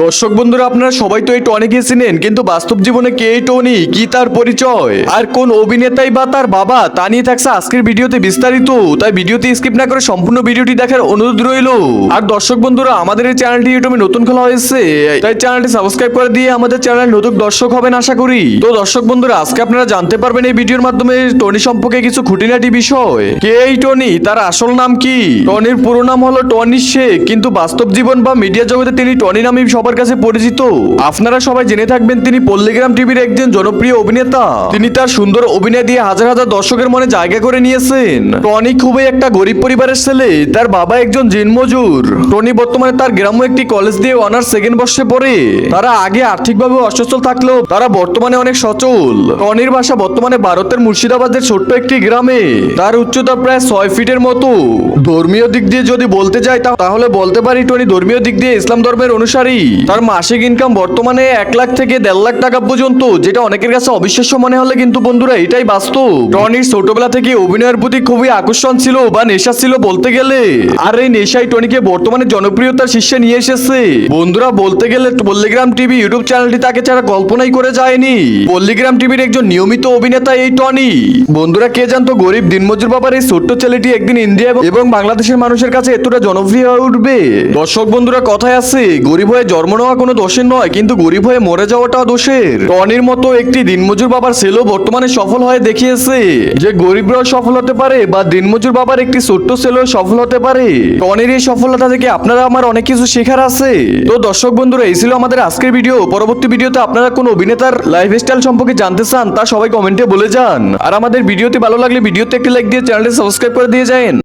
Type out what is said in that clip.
দর্শক বন্ধুরা, আপনারা সবাই তো এই টনিকে চিনেন, কিন্তু বাস্তব জীবনে কে এই টনি, কি তার পরিচয়, আর কোন অভিনেতাই বা তার বাবা, তা নিয়ে থাকছে আজকের ভিডিওতে বিস্তারিত। তাই ভিডিওতে স্কিপ না করে সম্পূর্ণ ভিডিওটি দেখার অনুরোধ রইল। আর দর্শক বন্ধুরা, আমাদের এই চ্যানেলটি ইউটিউবে নতুন খোলা হয়েছে, তাই চ্যানেলটি সাবস্ক্রাইব করে দিয়ে আমাদের চ্যানেল নতুন দর্শক হবেন আশা করি। তো দর্শক বন্ধুরা, আজকে আপনারা জানতে পারবেন এই ভিডিওর মাধ্যমে টনি সম্পর্কে কিছু খুঁটিনাটি বিষয়। কে এই টনি, তার আসল নাম কি? টনির পুরো নাম হলো টনি শেখ, কিন্তু বাস্তব জীবন বা মিডিয়া জগতে তিনি টনি নামেই সবার কাছে পরিচিত। আপনারা সবাই জেনে থাকবেন তিনি পল্লীগ্রাম টিভির একজন জনপ্রিয় অভিনেতা। তিনি তার সুন্দর অভিনয় দিয়ে হাজার হাজার দর্শকের মনে জায়গা করে নিয়েছেন। টনি খুবই একটা গরিব পরিবারের ছেলে, তার বাবা একজন দিনমজুর। টনি বর্তমানে তার গ্রাম্য একটি কলেজ দিয়ে অনার্স সেকেন্ড বর্ষে পড়ে। তারা আগে আর্থিকভাবে অসচ্ছল থাকলেও তারা বর্তমানে অনেক সচল। টনির বাসা বর্তমানে ভারতের মুর্শিদাবাদের ছোট্ট একটি গ্রামে। তার উচ্চতা প্রায় 6 ফিটের মতো। ধর্মীয় দিক দিয়ে যদি বলতে যাই তাহলে বলতে পারি টনি ধর্মীয় দিক দিয়ে ইসলাম ধর্মের অনুসারী। তার মাসিক ইনকাম বর্তমানে 1 লাখ থেকে 1.5 লাখ টাকা পর্যন্ত, যেটা অনেকের কাছে অবিশ্বাস্য মনে হলে কিন্তু বন্ধুরা এটাই বাস্তব। টনির ছোটবেলা থেকে অভিনয়ের প্রতি খুবই আকর্ষণ ছিল বা নেশা ছিল বলতে গেলে, আর এই নেশাই টনিকে বর্তমানে জনপ্রিয়তার শীর্ষে নিয়ে এসেছে। বন্ধুরা বলতে গেলে পল্লীগ্রাম টিভি ইউটিউব চ্যানেলটি তাকে ছাড়া কল্পনাই করে যায়নি। পল্লীগ্রাম টিভির একজন নিয়মিত অভিনেতা এই টনি। বন্ধুরা কে জানতো গরিব দিনমজুর বাবার এই ছোট্ট ছেলেটি একদিন ইন্ডিয়া এবং বাংলাদেশের মানুষের কাছে এতটা জনপ্রিয় হয়ে উঠবে। দর্শক বন্ধুরা, কথায় আছে গরিব হয়ে জন্ম নেওয়া কোনো দোষের নয়, কিন্তু গরিব হয়ে মরে যাওয়াটা দোষের। টনির মতো একটি দিনমজুর বাবার ছেলেও বর্তমানে সফল হয়ে দেখিয়েছে যে গরিবরাও সফল হতে পারে বা দিনমজুর বাবার একটি ছোট্ট ছেলেও সফল হতে পারে। টনির এই সফলতা থেকে আপনারা আমার অনেক কিছু শেখার আছে। তো দর্শক বন্ধুরা, এই ছিল আমাদের আজকের ভিডিও। পরবর্তী ভিডিওতে আপনারা কোন অভিনেতার লাইফস্টাইল সম্পর্কে জানতে চান তা সবাই কমেন্টে বলে যান। আর আমাদের ভিডিওটি ভালো লাগলে ভিডিওতে একটি লাইক দিয়ে চ্যানেলটি সাবস্ক্রাইব করে দিয়ে যান।